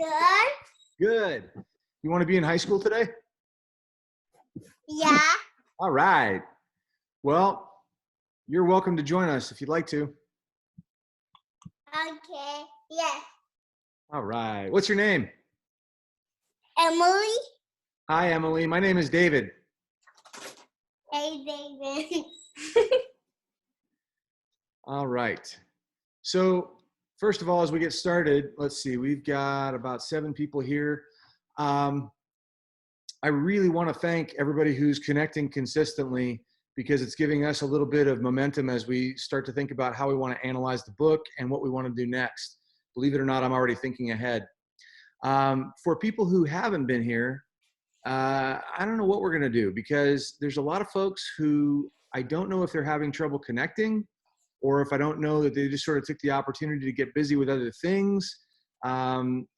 Good. Good. You want to be in high school today? Yeah. All right. Well, you're welcome to join us if you'd like to. Okay. Yes. All right. What's your name? Emily. Hi, Emily. My name is David. Hey, David. All right. So first of all, as we get started, let's see, we've got about 7 people here. I really want to thank everybody who's connecting consistently because it's giving us a little bit of momentum as we start to think about how we want to analyze the book and what we want to do next. Believe it or not, I'm already thinking ahead. For people who haven't been here, I don't know what we're going to do because there's a lot of folks who I don't know if they're having trouble connecting or if I don't know that they just sort of took the opportunity to get busy with other things.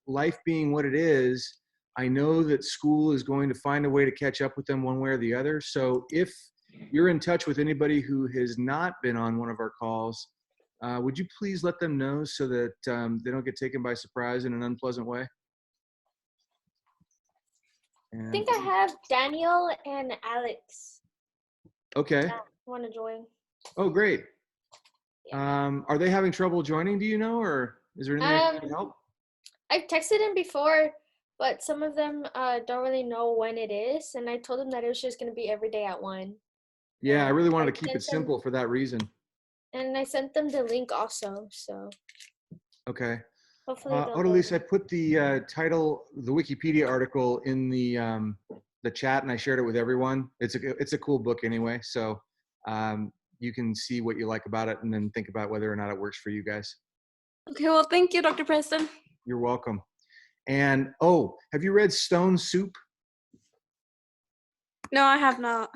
Life being what it is, I know that school is going to find a way to catch up with them one way or the other. So if you're in touch with anybody who has not been on one of our calls, would you please let them know so that they don't get taken by surprise in an unpleasant way? I think I have Daniel and Alex. Okay. That want to join. Oh, great. Are they having trouble joining, do you know, or is there anything that can help? I've texted them before, but some of them don't really know when it is, and I told them that it was just going to be every day at 1. Yeah, I really wanted to keep sent it simple for that reason. And I sent them the link also, so Okay. hopefully they'll Odalise, I put the title, the Wikipedia article in the chat, and I shared it with everyone. It's a cool book anyway, so you can see what you like about it and then think about whether or not it works for you guys. Okay, well, thank you, Dr. Preston. You're welcome. And oh, have you read Stone Soup? No, I have not.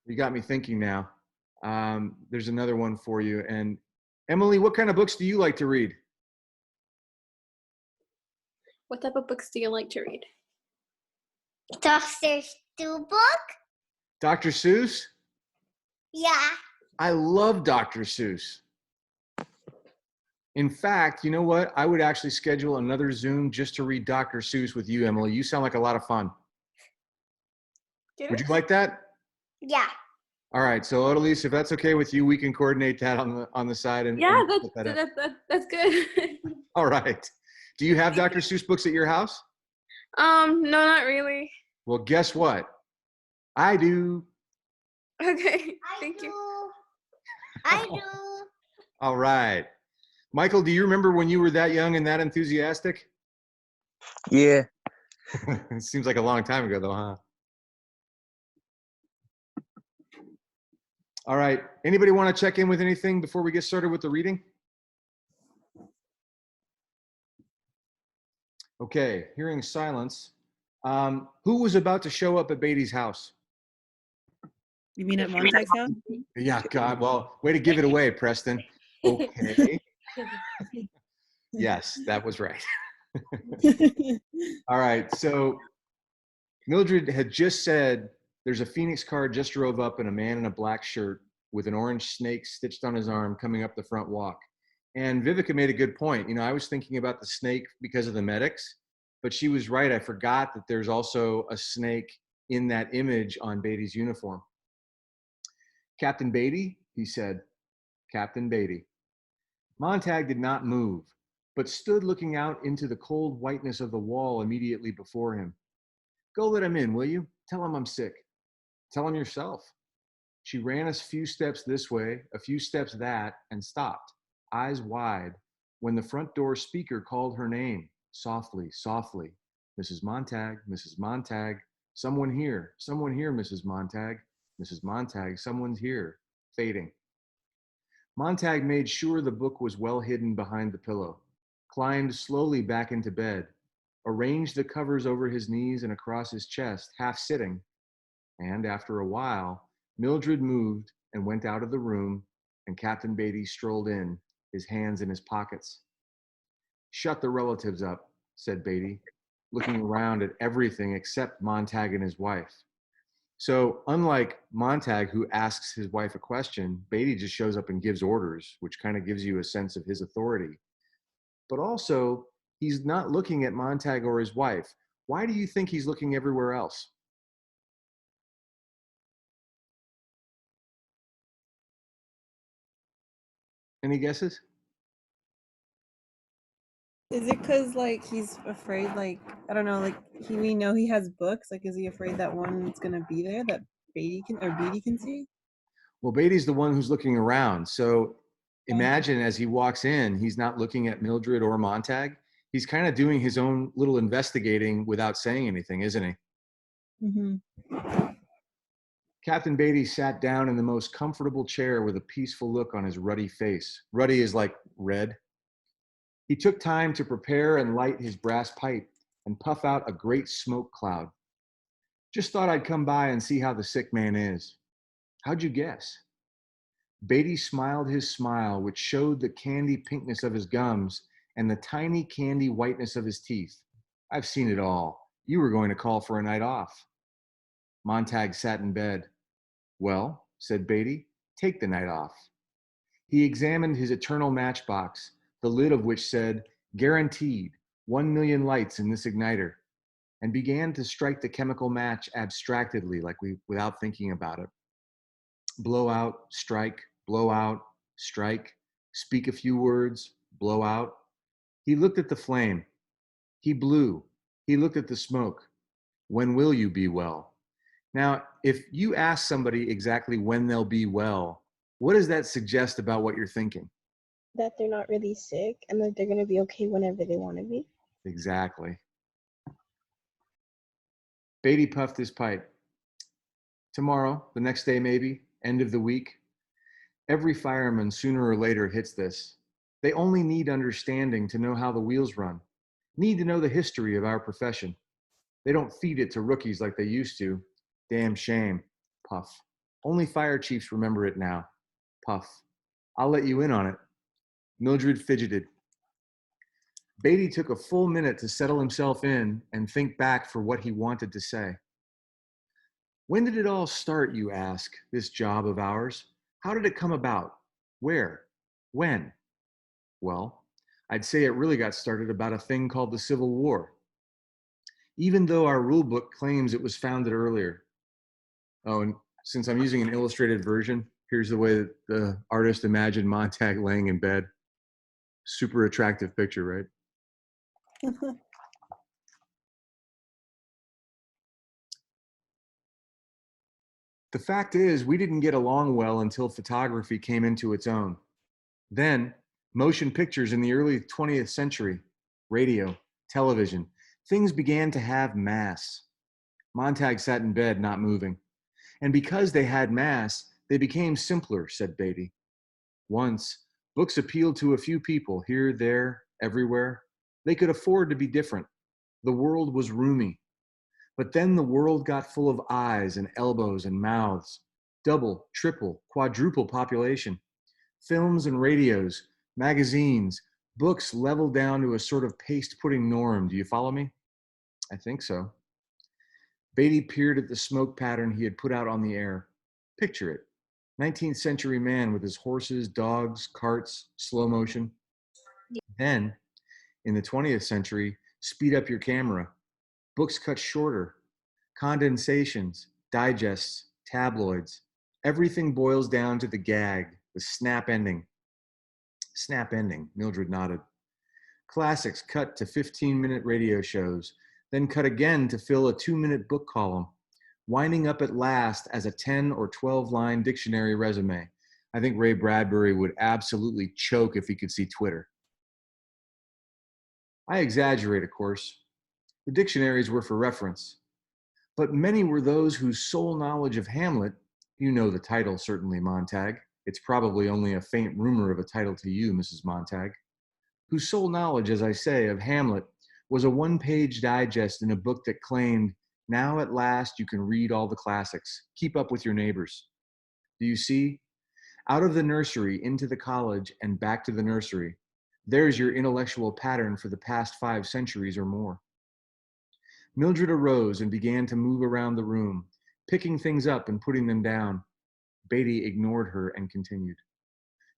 You got me thinking now. There's another one for you. And Emily, what kind of books do you like to read? What type of books do you like to read? Dr. Stu book? Dr. Seuss? Yeah. I love Dr. Seuss. In fact, you know what? I would actually schedule another Zoom just to read Dr. Seuss with you, Emily. You sound like a lot of fun. Would you like that? Yeah. All right. So, Odalise, if that's okay with you, we can coordinate that on the side. And Yeah, and that's good. All right. Do you have Dr. Seuss books at your house? No, not really. Well, guess what? I do. Okay, thank you. I do. All right. Michael, do you remember when you were that young and that enthusiastic? Yeah. It seems like a long time ago, though, huh? All right. Anybody want to check in with anything before we get started with the reading? Okay, hearing silence. Who was about to show up at Beatty's house? You mean at Montag's house? Yeah, God, well, way to give it away, Preston. Okay. Yes, that was right. All right, so Mildred had just said there's a Phoenix car just drove up and a man in a black shirt with an orange snake stitched on his arm coming up the front walk. And Vivica made a good point. You know, I was thinking about the snake because of the medics, but she was right. I forgot that there's also a snake in that image on Beatty's uniform. Captain Beatty, he said. Captain Beatty. Montag did not move, but stood looking out into the cold whiteness of the wall immediately before him. Go let him in, will you? Tell him I'm sick. Tell him yourself. She ran a few steps this way, a few steps that, and stopped, eyes wide, when the front door speaker called her name, softly, softly. Mrs. Montag, Mrs. Montag, someone here, Mrs. Montag, Mrs. Montag, someone's here, fading. Montag made sure the book was well hidden behind the pillow, climbed slowly back into bed, arranged the covers over his knees and across his chest, half sitting, and after a while, Mildred moved and went out of the room, and Captain Beatty strolled in, his hands in his pockets. Shut the relatives up, said Beatty, looking around at everything except Montag and his wife. So unlike Montag, who asks his wife a question, Beatty just shows up and gives orders, which kind of gives you a sense of his authority. But also, He's not looking at Montag or his wife. Why do you think he's looking everywhere else? Any guesses? Is it because like he's afraid, like I don't know, like we know he has books. Like, is he afraid that one's gonna be there that Beatty can see? Well, Beatty's the one who's looking around. So imagine as he walks in, he's not looking at Mildred or Montag. He's kind of doing his own little investigating without saying anything, isn't he? Mm-hmm. Captain Beatty sat down in the most comfortable chair with a peaceful look on his ruddy face. Ruddy is like red. He took time to prepare and light his brass pipe and puff out a great smoke cloud. Just thought I'd come by and see how the sick man is. How'd you guess? Beatty smiled his smile, which showed the candy pinkness of his gums and the tiny candy whiteness of his teeth. I've seen it all. You were going to call for a night off. Montag sat in bed. Well, said Beatty, take the night off. He examined his eternal matchbox, the lid of which said, guaranteed, 1,000,000 lights in this igniter, and began to strike the chemical match abstractedly, without thinking about it. Blow out, strike, blow out, strike, speak a few words, blow out. He looked at the flame. He blew. He looked at the smoke. When will you be well? Now, if you ask somebody exactly when they'll be well, what does that suggest about what you're thinking? That they're not really sick and that they're going to be okay whenever they want to be. Exactly. Beatty puffed his pipe. Tomorrow, the next day maybe, end of the week. Every fireman sooner or later hits this. They only need understanding to know how the wheels run, need to know the history of our profession. They don't feed it to rookies like they used to. Damn shame. Puff. Only fire chiefs remember it now. Puff. I'll let you in on it. Mildred fidgeted. Beatty took a full minute to settle himself in and think back for what he wanted to say. When did it all start, you ask, this job of ours? How did it come about? Where? When? Well, I'd say it really got started about a thing called the Civil War. Even though our rule book claims it was founded earlier. Oh, and since I'm using an illustrated version, here's the way that the artist imagined Montag laying in bed. Super attractive picture, right? The fact is, we didn't get along well until photography came into its own. Then, motion pictures in the early 20th century, radio, television, things began to have mass. Montag sat in bed, not moving. And because they had mass, they became simpler, said Beatty. Once, books appealed to a few people, here, there, everywhere. They could afford to be different. The world was roomy. But then the world got full of eyes and elbows and mouths, double, triple, quadruple population. Films and radios, magazines, books leveled down to a sort of paste pudding norm. Do you follow me? I think so. Beatty peered at the smoke pattern he had put out on the air. Picture it. 19th century man with his horses, dogs, carts, slow motion. Then, in the 20th century, speed up your camera. Books cut shorter. Condensations, digests, tabloids. Everything boils down to the gag, the snap ending. Snap ending, Mildred nodded. Classics cut to 15-minute radio shows, then cut again to fill a 2-minute book column, winding up at last as a 10 or 12-line dictionary resume. I think Ray Bradbury would absolutely choke if he could see Twitter. I exaggerate, of course. The dictionaries were for reference, but many were those whose sole knowledge of Hamlet, you know the title certainly, Montag. It's probably only a faint rumor of a title to you, Mrs. Montag. Whose sole knowledge, as I say, of Hamlet was a one-page digest in a book that claimed, now at last you can read all the classics. Keep up with your neighbors. Do you see? Out of the nursery into the college and back to the nursery. There's your intellectual pattern for the past 5 centuries or more. Mildred arose and began to move around the room, picking things up and putting them down. Beatty ignored her and continued.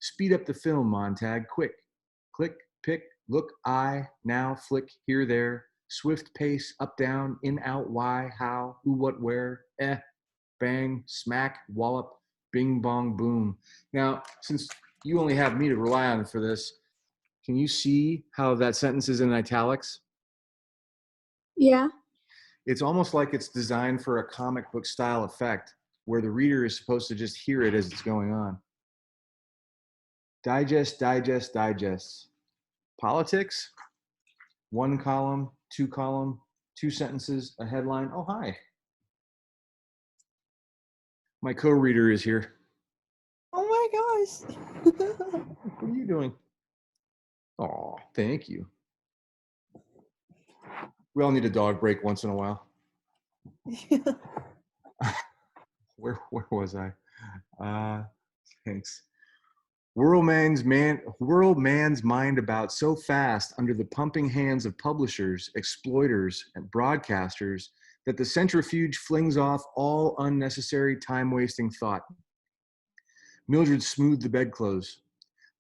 Speed up the film, Montag, quick. Click, pick, Look, I, now, flick, here, there, swift pace, up, down, in, out, why, how, who, what, where, bang, smack, wallop, bing, bong, boom. Now, since you only have me to rely on for this, can you see how that sentence is in italics? Yeah. It's almost like it's designed for a comic book style effect where the reader is supposed to just hear it as it's going on. Digest, digest, digest. Politics, one column, two sentences, a headline. Oh, hi. My co-reader is here. Oh my gosh. What are you doing? Oh, thank you. We all need a dog break once in a while. Where was I? Thanks. Whirl man's mind about so fast under the pumping hands of publishers, exploiters, and broadcasters that the centrifuge flings off all unnecessary time-wasting thought. Mildred smoothed the bedclothes.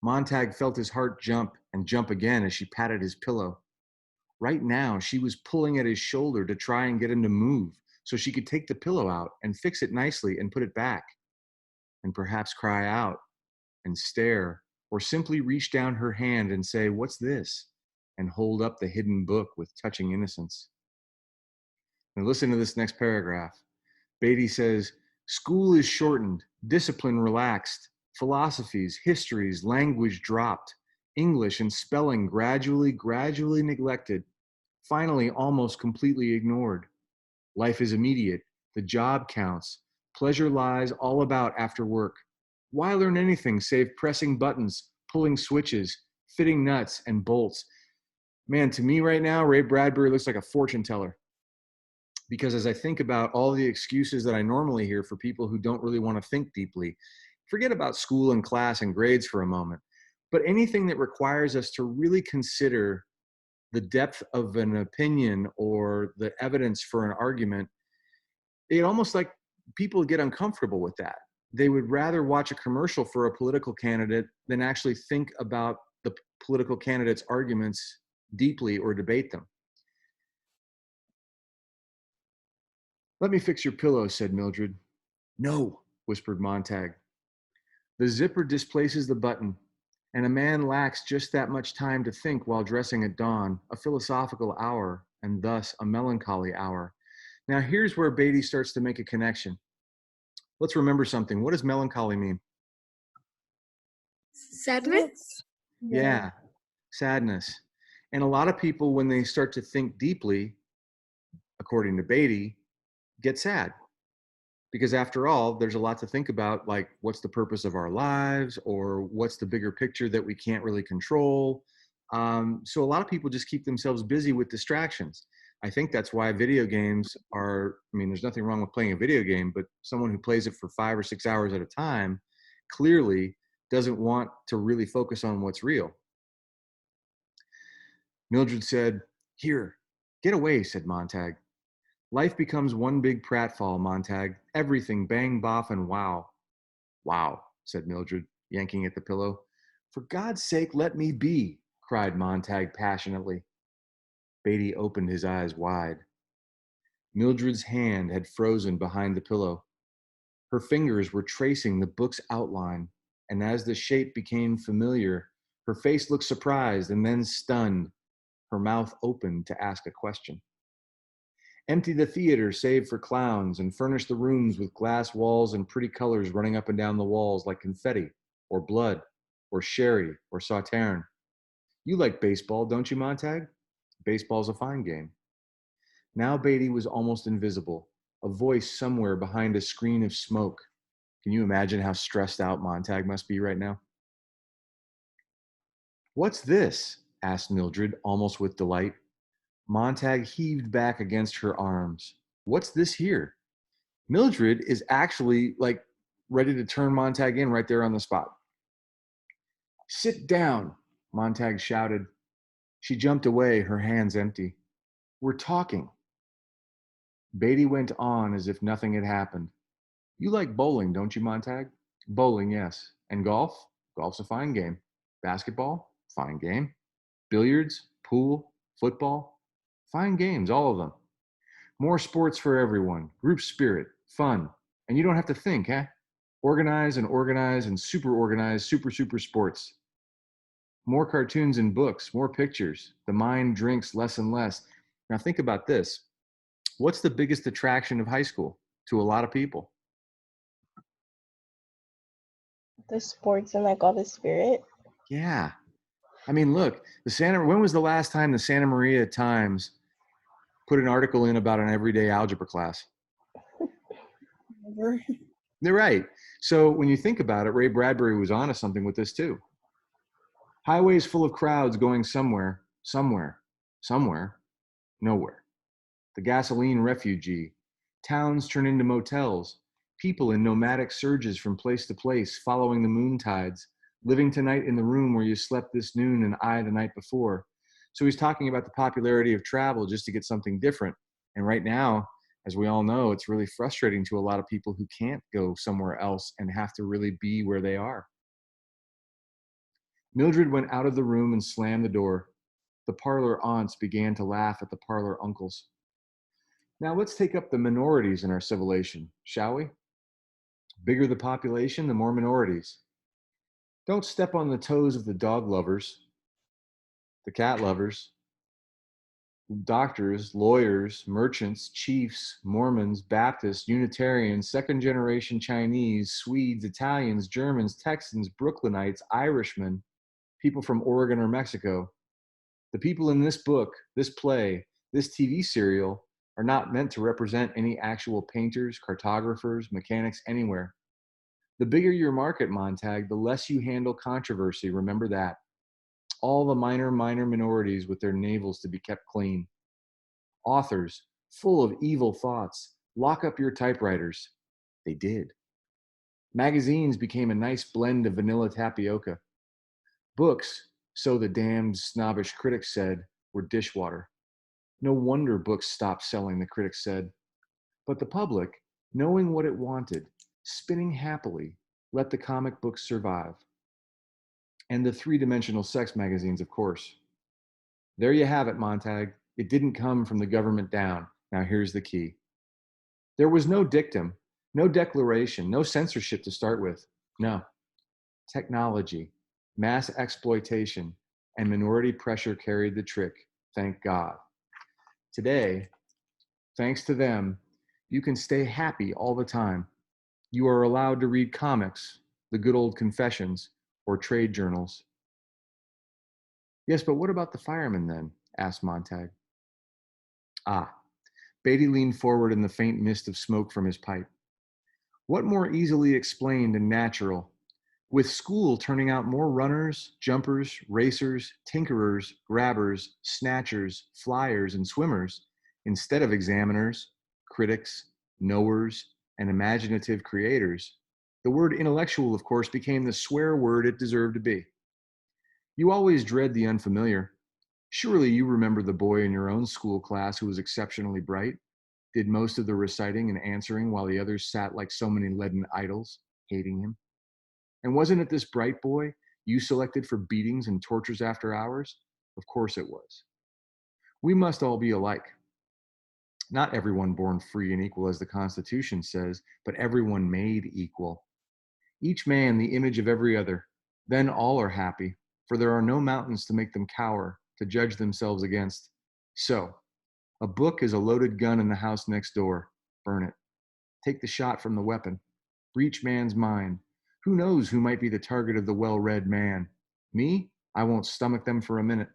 Montag felt his heart jump and jump again as she patted his pillow. Right now, she was pulling at his shoulder to try and get him to move so she could take the pillow out and fix it nicely and put it back, and perhaps cry out and stare, or simply reach down her hand and say, "What's this?" and hold up the hidden book with touching innocence. Now listen to this next paragraph. Beatty says, "School is shortened, discipline relaxed, philosophies, histories, language dropped, English and spelling gradually neglected, finally almost completely ignored. Life is immediate, the job counts, pleasure lies all about after work. Why learn anything save pressing buttons, pulling switches, fitting nuts and bolts?" Man, to me right now, Ray Bradbury looks like a fortune teller. Because as I think about all the excuses that I normally hear for people who don't really want to think deeply, forget about school and class and grades for a moment, but anything that requires us to really consider the depth of an opinion or the evidence for an argument, it almost like people get uncomfortable with that. They would rather watch a commercial for a political candidate than actually think about the political candidate's arguments deeply or debate them. "Let me fix your pillow," said Mildred. "No," whispered Montag. The zipper displaces the button, and a man lacks just that much time to think while dressing at dawn, a philosophical hour, and thus a melancholy hour. Now here's where Beatty starts to make a connection. Let's remember something. What does melancholy mean? Sadness? Yeah, sadness. And a lot of people, when they start to think deeply, according to Beatty, get sad. Because after all, there's a lot to think about, like what's the purpose of our lives, or what's the bigger picture that we can't really control. So a lot of people just keep themselves busy with distractions. I think that's why video games are, I mean, there's nothing wrong with playing a video game, but someone who plays it for 5 or 6 hours at a time clearly doesn't want to really focus on what's real. Mildred said, "Here, get away," said Montag. "Life becomes one big pratfall, Montag. Everything bang, boff, and wow." "Wow," said Mildred, yanking at the pillow. "For God's sake, let me be," cried Montag passionately. Beatty opened his eyes wide. Mildred's hand had frozen behind the pillow. Her fingers were tracing the book's outline, and as the shape became familiar, her face looked surprised and then stunned, her mouth opened to ask a question. "Empty the theater save for clowns and furnish the rooms with glass walls and pretty colors running up and down the walls like confetti or blood or sherry or sauterne. You like baseball, don't you, Montag? Baseball's a fine game." Now Beatty was almost invisible, a voice somewhere behind a screen of smoke. Can you imagine how stressed out Montag must be right now? "What's this?" asked Mildred, almost with delight. Montag heaved back against her arms. "What's this here?" Mildred is actually like ready to turn Montag in right there on the spot. "Sit down," Montag shouted. She jumped away, her hands empty. "We're talking." Beatty went on as if nothing had happened. "You like bowling, don't you, Montag?" "Bowling, yes. And golf? Golf's a fine game. Basketball? Fine game. Billiards, pool, football, fine games, all of them. More sports for everyone, group spirit, fun, and you don't have to think, huh? Organize and super organize, super sports. More cartoons and books, more pictures. The mind drinks less and less. Now think about this. What's the biggest attraction of high school to a lot of people? The sports and like all the spirit. Yeah. I mean, look, when was the last time the Santa Maria Times put an article in about an everyday algebra class? Never. They're right. So when you think about it, Ray Bradbury was onto something with this too. Highways full of crowds going somewhere, nowhere. The gasoline refugee. Towns turn into motels. People in nomadic surges from place to place, following the moon tides, living tonight in the room where you slept this noon and I the night before. So he's talking about the popularity of travel just to get something different. And right now, as we all know, it's really frustrating to a lot of people who can't go somewhere else and have to really be where they are. Mildred went out of the room and slammed the door. The parlor aunts began to laugh at the parlor uncles. Now let's take up the minorities in our civilization, shall we? Bigger the population, the more minorities. Don't step on the toes of the dog lovers, the cat lovers, doctors, lawyers, merchants, chiefs, Mormons, Baptists, Unitarians, second-generation Chinese, Swedes, Italians, Germans, Texans, Brooklynites, Irishmen, people from Oregon or Mexico. The people in this book, this play, this TV serial are not meant to represent any actual painters, cartographers, mechanics anywhere. The bigger your market, Montag, the less you handle controversy. Remember that. All the minor minorities with their navels to be kept clean. Authors, full of evil thoughts, lock up your typewriters. They did. Magazines became a nice blend of vanilla tapioca. Books, so the damned snobbish critics said, were dishwater. No wonder books stopped selling, the critics said. But the public, knowing what it wanted, spinning happily, let the comic books survive. And the three-dimensional sex magazines, of course. There you have it, Montag. It didn't come from the government down. Now here's the key. There was no dictum, no declaration, no censorship to start with. No. Technology, mass exploitation, and minority pressure carried the trick, thank God. Today, thanks to them, you can stay happy all the time. You are allowed to read comics, the good old confessions, or trade journals. Yes, but what about the firemen then? Asked Montag. Ah, Beatty leaned forward in the faint mist of smoke from his pipe. What more easily explained and natural? With school turning out more runners, jumpers, racers, tinkerers, grabbers, snatchers, flyers, and swimmers, instead of examiners, critics, knowers, and imaginative creators, the word intellectual, of course, became the swear word it deserved to be. You always dread the unfamiliar. Surely you remember the boy in your own school class who was exceptionally bright, did most of the reciting and answering while the others sat like so many leaden idols, hating him. And wasn't it this bright boy you selected for beatings and tortures after hours? Of course it was. We must all be alike. Not everyone born free and equal as the Constitution says, but everyone made equal. Each man the image of every other. Then all are happy, for there are no mountains to make them cower, to judge themselves against. So, a book is a loaded gun in the house next door. Burn it. Take the shot from the weapon. Breach man's mind. Who knows who might be the target of the well-read man? Me? I won't stomach them for a minute.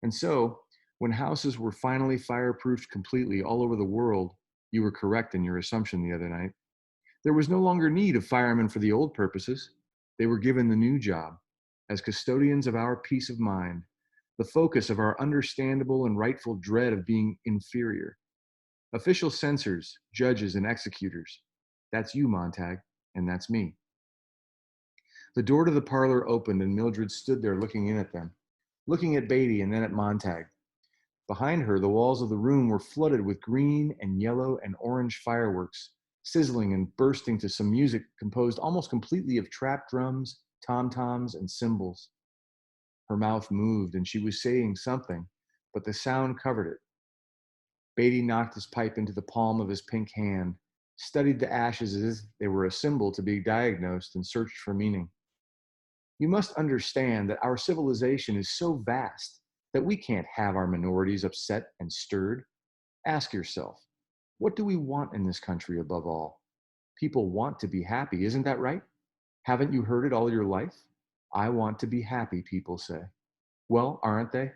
And so, when houses were finally fireproofed completely all over the world, you were correct in your assumption the other night, there was no longer need of firemen for the old purposes. They were given the new job as custodians of our peace of mind, the focus of our understandable and rightful dread of being inferior. Official censors, judges, and executors. That's you, Montag, and that's me. The door to the parlor opened and Mildred stood there looking in at them, looking at Beatty and then at Montag. Behind her, the walls of the room were flooded with green and yellow and orange fireworks, sizzling and bursting to some music composed almost completely of trap drums, tom-toms, and cymbals. Her mouth moved and she was saying something, but the sound covered it. Beatty knocked his pipe into the palm of his pink hand, studied the ashes as if they were a symbol to be diagnosed, and searched for meaning. You must understand that our civilization is so vast that we can't have our minorities upset and stirred. Ask yourself, what do we want in this country above all? People want to be happy, isn't that right? Haven't you heard it all your life? I want to be happy, people say. Well, aren't they?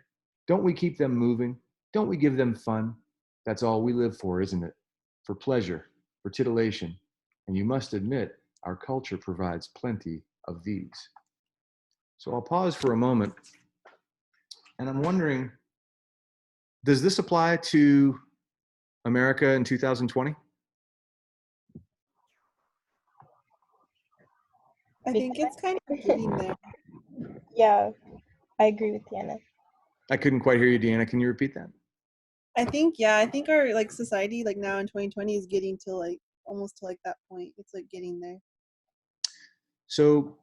Don't we keep them moving? Don't we give them fun? That's all we live for, isn't it? For pleasure, for titillation. And you must admit, our culture provides plenty of these. So I'll pause for a moment. And I'm wondering, does this apply to America in 2020? I think it's kind of getting there. Yeah, I agree with Diana. I couldn't quite hear you, Deanna. Can you repeat that? I think our like society like now in 2020 is getting to like almost to like that point. It's like getting there. So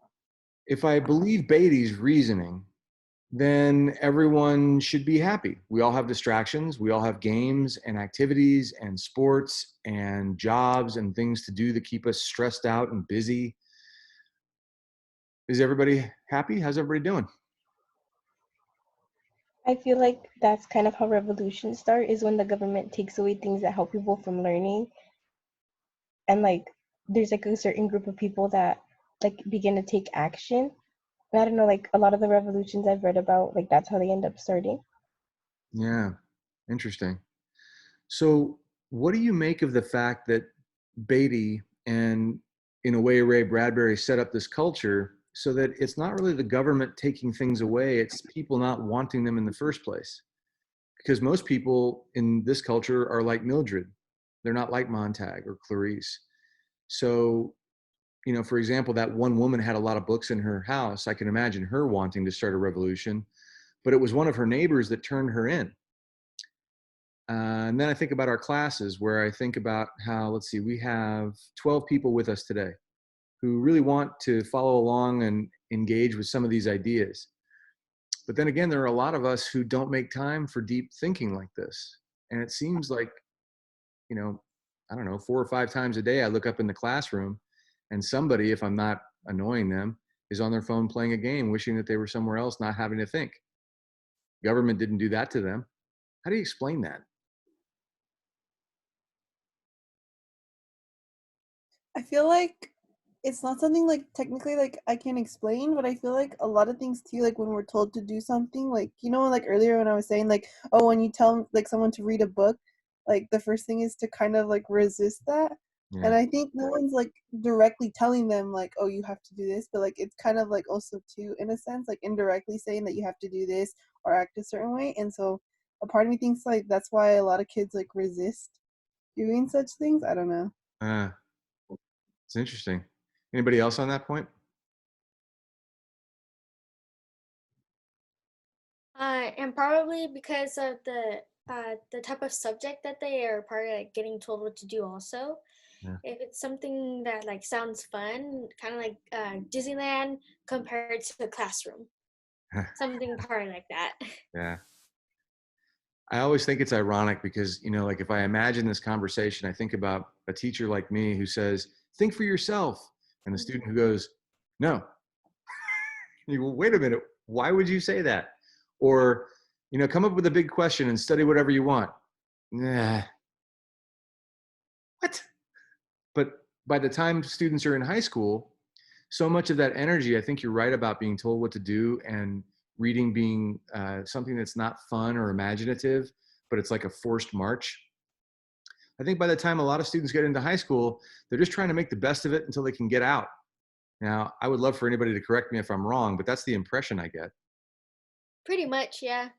if I believe Beatty's reasoning, then everyone should be happy. We all have distractions. We all have games and activities and sports and jobs and things to do that keep us stressed out and busy. Is everybody happy? How's everybody doing? I feel like that's kind of how revolutions start, is when the government takes away things that help people from learning. And like there's like a certain group of people that like begin to take action. And I don't know, like a lot of the revolutions I've read about, like that's how they end up starting. Yeah, interesting. So what do you make of the fact that Beatty and in a way Ray Bradbury set up this culture so that it's not really the government taking things away, it's people not wanting them in the first place? Because most people in this culture are like Mildred. They're not like Montag or Clarice. So, you know, for example, that one woman had a lot of books in her house. I can imagine her wanting to start a revolution, but it was one of her neighbors that turned her in. And then I think about our classes, where I think about how, let's see, we have 12 people with us today who really want to follow along and engage with some of these ideas. But then again, there are a lot of us who don't make time for deep thinking like this. And it seems like, you know, I don't know, 4 or 5 times a day, I look up in the classroom and somebody, if I'm not annoying them, is on their phone playing a game, wishing that they were somewhere else, not having to think. Government didn't do that to them. How do you explain that? I feel like it's not something like technically like I can explain, but I feel like a lot of things too, like when we're told to do something, like you know, like earlier when I was saying like, oh, when you tell like someone to read a book, like the first thing is to kind of like resist that. Yeah. And I think no one's like directly telling them like, oh, you have to do this, but like it's kind of like also too, in a sense, like indirectly saying that you have to do this or act a certain way. And so a part of me thinks like that's why a lot of kids like resist doing such things. I don't know. It's interesting. Anybody else on that point? And probably because of the type of subject that they are probably like getting told what to do also. Yeah. If it's something that like sounds fun, kind of like Disneyland compared to the classroom, something probably like that. Yeah. I always think it's ironic because, you know, like if I imagine this conversation, I think about a teacher like me who says, think for yourself. And the student who goes, no. You go, wait a minute, why would you say that? Or, you know, come up with a big question and study whatever you want. Nah. What? But by the time students are in high school, so much of that energy, I think you're right about being told what to do and reading being something that's not fun or imaginative, but it's like a forced march. I think by the time a lot of students get into high school, they're just trying to make the best of it until they can get out. Now, I would love for anybody to correct me if I'm wrong, but that's the impression I get. Pretty much, yeah.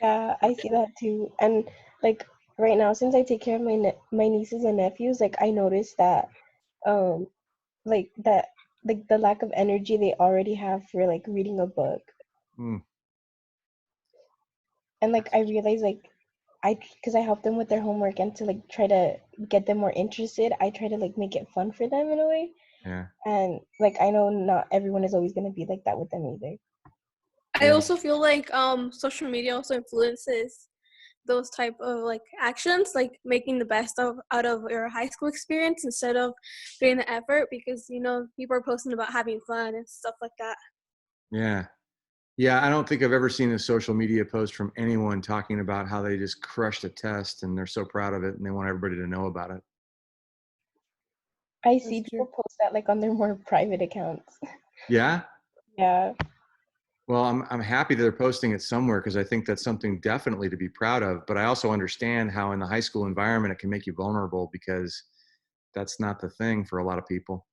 Yeah, I see that too. And like right now, since I take care of my nieces and nephews, like I noticed that, um, like that, like the lack of energy they already have for like reading a book. Mm. And like I realized because I help them with their homework and to like try to get them more interested, I try to like make it fun for them in a way. Yeah. And like I know not everyone is always gonna be like that with them either. I Yeah. also feel like social media also influences those type of like actions, like making the best out of your high school experience instead of putting the effort, because people are posting about having fun and stuff like that. Yeah. Yeah, I don't think I've ever seen a social media post from anyone talking about how they just crushed a test and they're so proud of it and they want everybody to know about it. I That's see true. people post that like on their more private accounts. Yeah. Yeah. Well, I'm happy they're posting it somewhere because I think that's something definitely to be proud of. But I also understand how in the high school environment it can make you vulnerable because that's not the thing for a lot of people.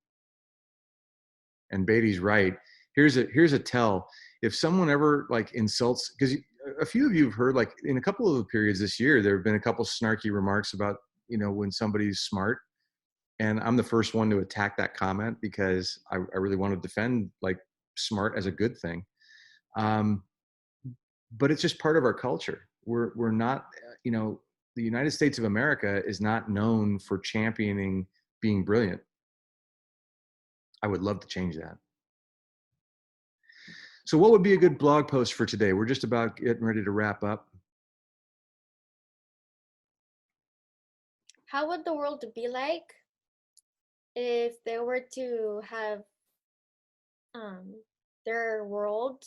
And Beatty's right. Here's a tell. If someone ever like insults, because a few of you have heard, like in a couple of the periods this year, there have been a couple snarky remarks about, when somebody's smart. And I'm the first one to attack that comment because I really want to defend like smart as a good thing. But it's just part of our culture. We're not, the United States of America is not known for championing being brilliant. I would love to change that. So what would be a good blog post for today? We're just about getting ready to wrap up. How would the world be like if they were to have their world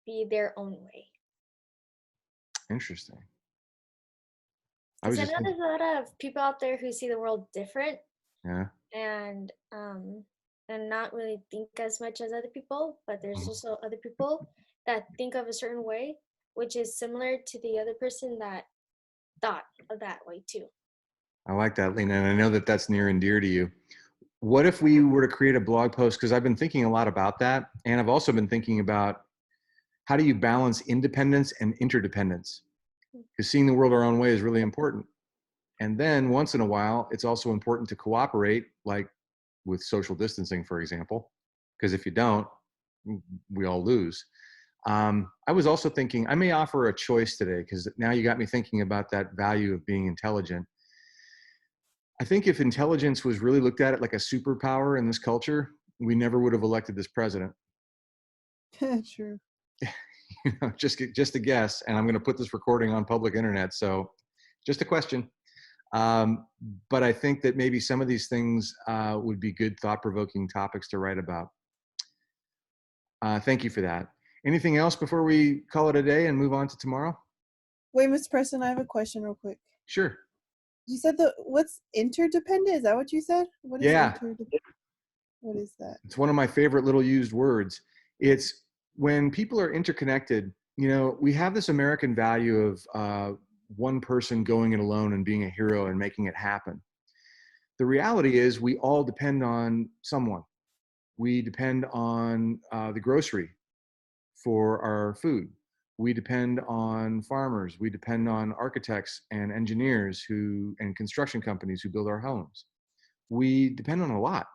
be their own way? Interesting. Because I know there's a lot of people out there who see the world different Yeah. and not really think as much as other people, but there's also other people that think of a certain way, which is similar to the other person that thought of that way too. I like that, Lena, and I know that that's near and dear to you. What if we were to create a blog post? Because I've been thinking a lot about that, and I've also been thinking about how do you balance independence and interdependence? Because seeing the world our own way is really important. And then once in a while, it's also important to cooperate, like with social distancing, for example, because if you don't, we all lose. I was also thinking I may offer a choice today because now you got me thinking about that value of being intelligent. I think if intelligence was really looked at it like a superpower in this culture, we never would have elected this president. True. Just a guess, and I'm going to put this recording on public internet, so just a question. But I think that maybe some of these things would be good thought-provoking topics to write about. Thank you for that. Anything else before we call it a day and move on to tomorrow? Wait, Ms. Preston, I have a question real quick. Sure. You said what's interdependent? Is that what you said? What is Yeah. What is that? It's one of my favorite little used words. It's when people are interconnected, we have this American value of one person going it alone and being a hero and making it happen. The reality is we all depend on someone. We depend on the grocery for our food. We depend on farmers. We depend on architects and engineers and construction companies who build our homes. We depend on a lot.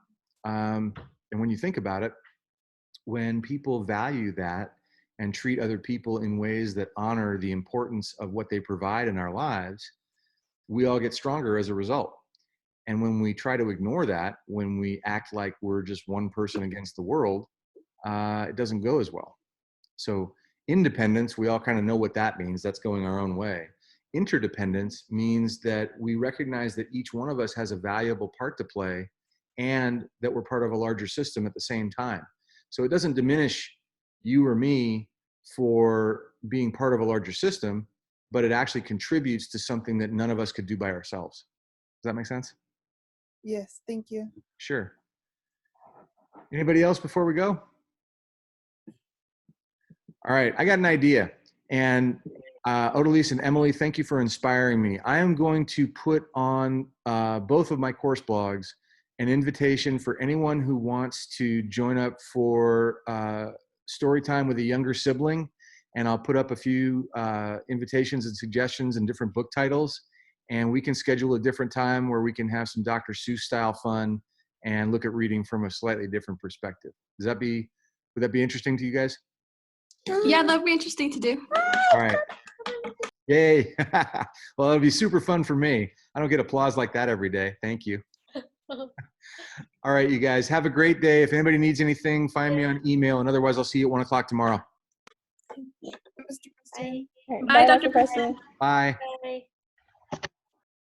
And when you think about it, when people value that and treat other people in ways that honor the importance of what they provide in our lives, we all get stronger as a result. And when we try to ignore that, when we act like we're just one person against the world, it doesn't go as well. So independence, we all kind of know what that means. That's going our own way. Interdependence means that we recognize that each one of us has a valuable part to play and that we're part of a larger system at the same time. So it doesn't diminish you or me for being part of a larger system, but it actually contributes to something that none of us could do by ourselves. Does that make sense? Yes, thank you. Sure. Anybody else before we go? All right, I got an idea. And Odalise and Emily, thank you for inspiring me. I am going to put on both of my course blogs an invitation for anyone who wants to join up for story time with a younger sibling. And I'll put up a few invitations and suggestions and different book titles. And we can schedule a different time where we can have some Dr. Seuss style fun and look at reading from a slightly different perspective. Would that be interesting to you guys? Yeah, that'd be interesting to do. All right. Yay. Well, it'll be super fun for me. I don't get applause like that every day. Thank you. All right, you guys, have a great day. If anybody needs anything, find me on email. And otherwise, I'll see you at 1 o'clock tomorrow. Mr. Preston. All right, Bye, bye, Dr. Dr. Preston. Bye. Bye.